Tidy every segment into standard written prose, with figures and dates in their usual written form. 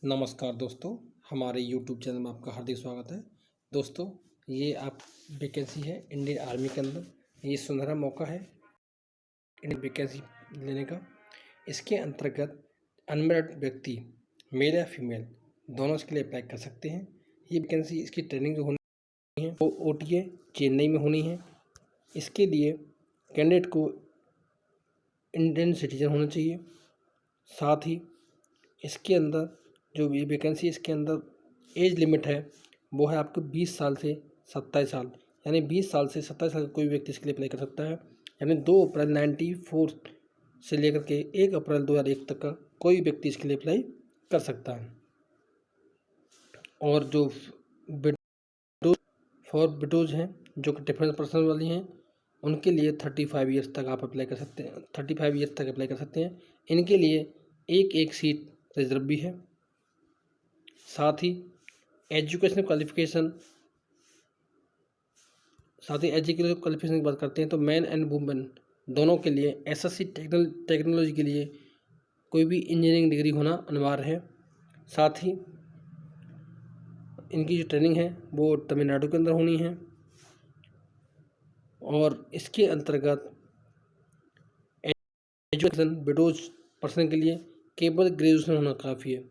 नमस्कार दोस्तों, हमारे यूट्यूब चैनल में आपका हार्दिक स्वागत है। दोस्तों, ये आप वैकेंसी है इंडियन आर्मी के अंदर। ये सुनहरा मौका है इंडियन वैकेंसी लेने का। इसके अंतर्गत अनमेरिड व्यक्ति मेल या फीमेल दोनों इसके लिए अप्लाई कर सकते हैं। ये वैकेंसी इसकी ट्रेनिंग जो होनी है वो OTA चेन्नई में होनी है। इसके लिए कैंडिडेट को इंडियन सिटीजन होना चाहिए। साथ ही इसके अंदर जो भी वैकेंसी इसके अंदर एज लिमिट है वो है आपको 20 साल से 27 साल, यानी 20 साल से 27 साल का कोई व्यक्ति इसके लिए अप्लाई कर सकता है। यानी 2 अप्रैल 94 से लेकर के 1 अप्रैल 2001 तक का कोई व्यक्ति इसके लिए अप्लाई कर सकता है। और जो विडोज हैं जो कि डिफेंस पर्सनल वाली हैं उनके लिए 35 ईयर्स तक आप अप्लाई कर सकते हैं। 35 ईयर्स तक अप्लाई कर सकते हैं। इनके लिए एक सीट रिजर्व भी है। साथ ही एजुकेशन क्वालिफिकेशन की बात करते हैं तो मैन एंड वुमेन दोनों के लिए SSC टेक्नोलॉजी के लिए कोई भी इंजीनियरिंग डिग्री होना अनिवार्य है। साथ ही इनकी जो ट्रेनिंग है वो तमिलनाडु के अंदर होनी है। और इसके अंतर्गत एजुकेशन विडोज पर्सन के लिए केवल ग्रेजुएशन होना काफ़ी है,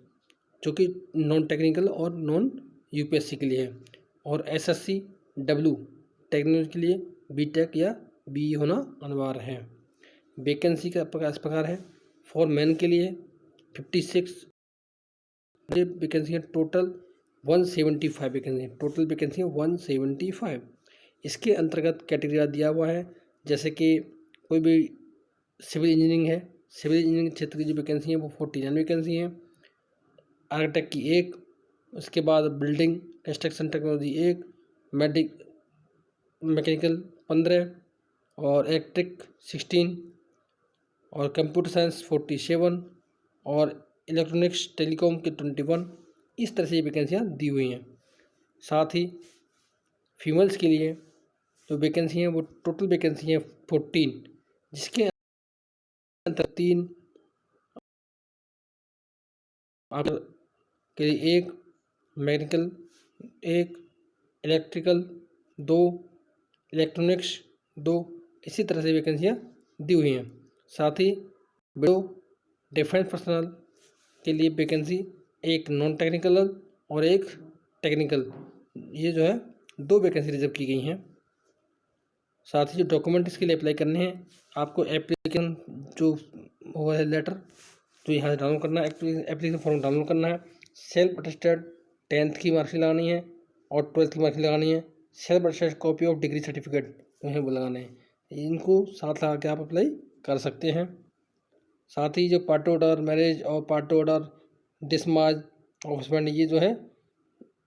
जो कि नॉन टेक्निकल और नॉन UPSC के लिए है। और SSC W टेक्नोलॉजी के लिए BTech या BE होना अनिवार्य है। वैकेंसी का इस प्रकार है। फॉर मैन के लिए 56 वैकेंसी है। टोटल 175 वैकेंसी है। टोटल वैकेंसी है 175। इसके अंतर्गत कैटेगरी दिया हुआ है, जैसे कि कोई भी सिविल इंजीनियरिंग है, सिविल इंजीनियरिंग क्षेत्र की जो वैकेंसी है वो 49 वैकेंसी है। आर्किटेक्ट की 1, उसके बाद बिल्डिंग कंस्ट्रक्शन टेक्नोलॉजी 1, मैकेनिकल 15 और इलेक्ट्रिक 16 और कंप्यूटर साइंस 47 और इलेक्ट्रॉनिक्स टेलीकॉम के 21। इस तरह से ये वैकेंसियाँ दी हुई हैं। साथ ही फीमेल्स के लिए जो वैकेंसी हैं वो टोटल वैकेंसी हैं 14, जिसके अंदर 3 के लिए 1 मैकेनिकल, 1 इलेक्ट्रिकल, 2 इलेक्ट्रॉनिक्स, 2 इसी तरह से वैकेंसियाँ दी हुई हैं। साथ ही विडो डिफेंस पर्सनल के लिए वैकेंसी 1 नॉन टेक्निकल और 1 टेक्निकल, ये जो है 2 वैकेंसी रिजर्व की गई हैं। साथ ही जो डॉक्यूमेंट इसके लिए अप्लाई करने हैं, आपको एप्लीकेशन जो हुआ है लेटर तो यहाँ से डाउनलोड करना है, एप्लीकेशन फॉर्म डाउनलोड करना है। सेल्फ अटेस्टेड 10th की मार्कशीट लगानी है और 12th की मार्कशीट लगानी है। Self attested copy of degree certificate उन्हें वो लगाने हैं। इनको साथ लगा के आप अप्लाई कर सकते हैं। साथ ही जो पार्ट ऑर्डर मैरिज और पार्ट ऑर्डर डिसमार्ज और हस्बैंड, ये जो है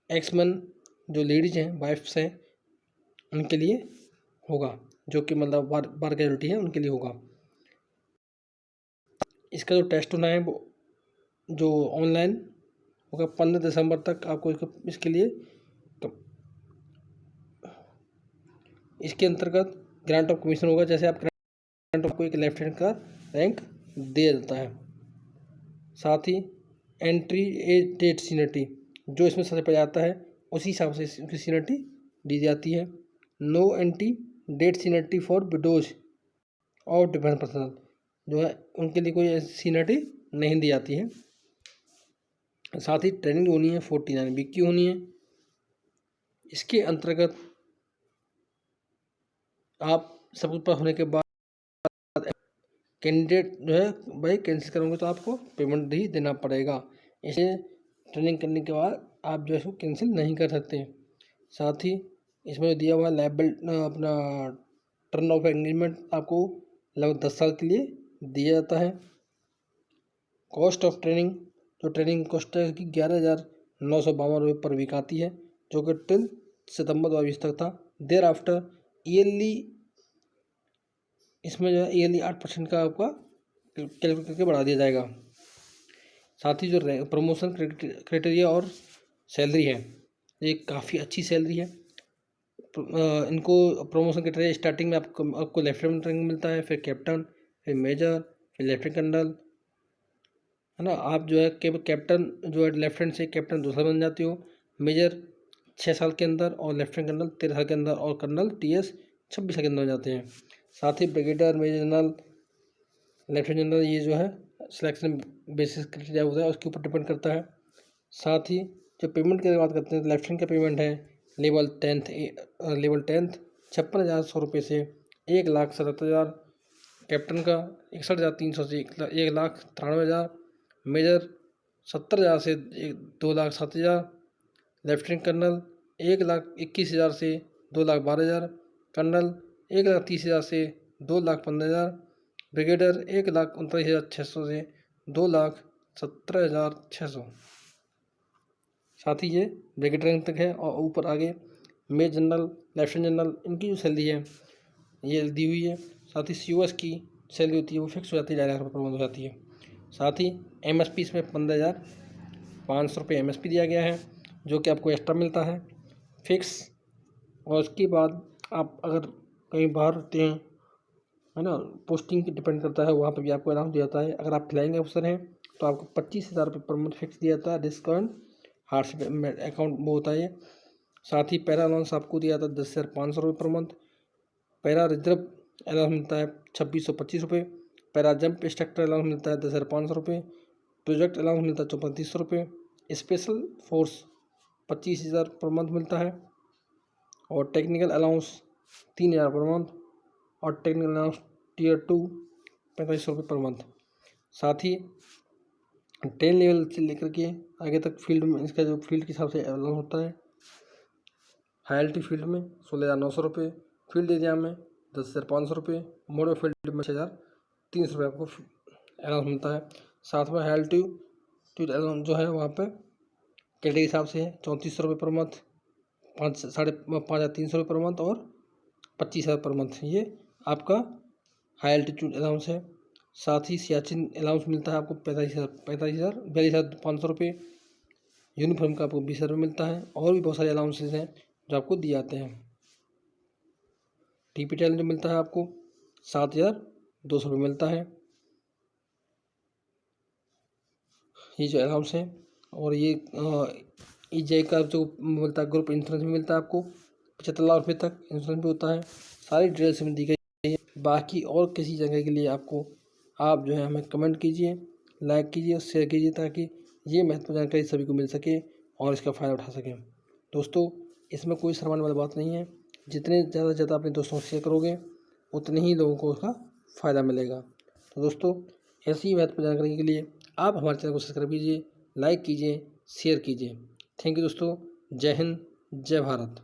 एक्समैन जो लेडीज हैं, वाइफ्स हैं, उनके लिए होगा, जो कि मतलब बार कैजुअलिटी है उनके लिए होगा। इसका जो टेस्ट होना है वो जो ऑनलाइन होगा 15 दिसंबर तक आपको इसके लिए इसके अंतर्गत ग्रांट ऑफ कमीशन होगा। जैसे आप ग्रांट ऑफ को एक लेफ्टिनेंट का रैंक दिया जाता है। साथ ही एंट्री एज डेट सीनियरिटी जो इसमें सबसे पहले आता है उसी हिसाब से इसकी सीनियरिटी दी जाती है। No entry date seniority for widows और डिफेंस पर्सनल जो है उनके लिए कोई सीनियरिटी नहीं दी जाती है। साथ ही ट्रेनिंग होनी है 49 वीक की होनी है। इसके अंतर्गत आप सब कुछ पास होने के बाद कैंडिडेट जो है भाई कैंसिल करोगे तो आपको पेमेंट ही देना पड़ेगा। इसे ट्रेनिंग करने के बाद आप जो है इसको कैंसिल नहीं कर सकते। साथ ही इसमें दिया हुआ लाइबल अपना टर्न ऑफ एंगेजमेंट आपको लगभग 10 साल के लिए दिया जाता है। कॉस्ट ऑफ ट्रेनिंग जो ट्रेनिंग कॉस्ट है उसकी 11,952 रुपये पर वीक आती है, जो कि टिल सितंबर 2020 तक था। देयर आफ्टर ईयरली इसमें जो है ईयरली 8% का आपका कैलकुलेट करके बढ़ा दिया जाएगा। साथ ही जो प्रमोशन क्राइटेरिया और सैलरी है, ये काफ़ी अच्छी सैलरी है। इनको प्रमोशन क्राइटेरिया स्टार्टिंग में आपको लेफ्टिनेंट रैंक मिलता है, फिर कैप्टन, फिर मेजर, फिर लेफ्टिनेंट कर्नल, है ना। आप जो है कैप्टन जो है लेफ्टिनेंट से कैप्टन 2 साल बन जाते हो, मेजर 6 साल के अंदर और लेफ्टिनेंट कर्नल 13 साल के अंदर और कर्नल TS 26 साल के अंदर हो जाते हैं। साथ ही brigadier, major general, lieutenant general ये जो है सिलेक्शन बेसिस क्राइटेरिया होता है उसके ऊपर डिपेंड करता है। साथ ही जो पेमेंट की बात करते हैं तो लेफ्टिनेंट का पेमेंट है लेवल 10th 56,100 रुपये से 1,77,000, कैप्टन का 61,300 से 1,93,000, मेजर 70,000 से 2,07,000, लेफ्टिनेंट कर्नल 1,21,000 से 2,12,000, कर्नल 1,30,000 से 2,15,000, ब्रिगेडियर 1,39,600 से 2,17,600। साथ ही ये ब्रिगेडियर रैंक तक है। और ऊपर आगे मेजर जनरल, लेफ्टिनेंट जनरल, इनकी जो सैलरी है ये दी हुई है। साथ ही COS की सैलरी होती है वो फिक्स हो जाती है, 1,50,000 रुपये पर मंथ हो जाती है। साथ ही MSP इसमें 15,500 रुपये MSP दिया गया है जो कि आपको एक्स्ट्रा मिलता है फिक्स। और उसके बाद आप अगर कहीं बाहर रहते हैं, है ना, पोस्टिंग पे डिपेंड करता है, वहाँ पर भी आपको अलाउंस दिया जाता है। अगर आप फ्लाइंग अफसर हैं तो आपको 25,000 रुपये पर मंथ फिक्स दिया जाता है। डिस्काउंट हार्डशिप अकाउंट वो होता है ये। साथ ही पैरा अलाउंस आपको दिया जाता है 10,500 रुपये per month. Para reserve allowance मिलता है 2,625 रुपये। पैरा जंप इंस्ट्रक्टर अलाउंस मिलता है 10,500 रुपये। प्रोजेक्ट अलाउंस मिलता है 3,400 रुपये। स्पेशल फोर्स 25,000 पर मंथ मिलता है। और टेक्निकल अलाउंस 3,000 पर मंथ। और टेक्निकल अलाउंस Tier 2 4500 रुपये पर मंथ। साथ ही 10 लेवल से लेकर के आगे तक फील्ड में इसका जो फील्ड के हिसाब से अलाउंस होता है। हाईएल्टी फील्ड में 16,900 रुपये, फील्ड एरिया में 10,500 रुपये, मोड फील्ड में 6,300 रुपये आपको अलाउंस मिलता है। साथ में हाईएल्टी अलाउंस जो है वहाँ पर कैटेगरी के हिसाब से है 3,400 रुपये पर मंथ, 5,300 रुपये पर मंथ और 25,000 पर मंथ, ये आपका हाई एल्टीट्यूड अलाउंस है। साथ ही सियाचिन अलाउंस मिलता है आपको 42,500 रुपये। यूनिफॉर्म का आपको 20,000 रुपये मिलता है। और भी बहुत सारे अलाउंसेस हैं जो आपको दिए जाते हैं। TPT जो मिलता है आपको 7,200 रुपये मिलता है, ये जो अलाउंस है। और ये EJ का जो मिलता है ग्रुप इंश्योरेंस भी मिलता है आपको 75 लाख रुपये तक इंश्योरेंस भी होता है। सारी डिटेल्स में दी गई है। बाकी और किसी जगह के लिए आपको आप जो है हमें कमेंट कीजिए, लाइक कीजिए और शेयर कीजिए ताकि ये महत्वपूर्ण जानकारी सभी को मिल सके और इसका फ़ायदा उठा सकें। दोस्तों, इसमें कोई शर्माने वाली बात नहीं है। जितने ज़्यादा से ज़्यादा अपने दोस्तों से शेयर करोगे उतने ही लोगों को उसका फ़ायदा मिलेगा। तो दोस्तों, ऐसी ही महत्वपूर्ण जानकारी के लिए आप हमारे चैनल को सब्सक्राइब कीजिए, लाइक कीजिए, शेयर कीजिए। थैंक यू दोस्तों। जय हिंद, जय भारत।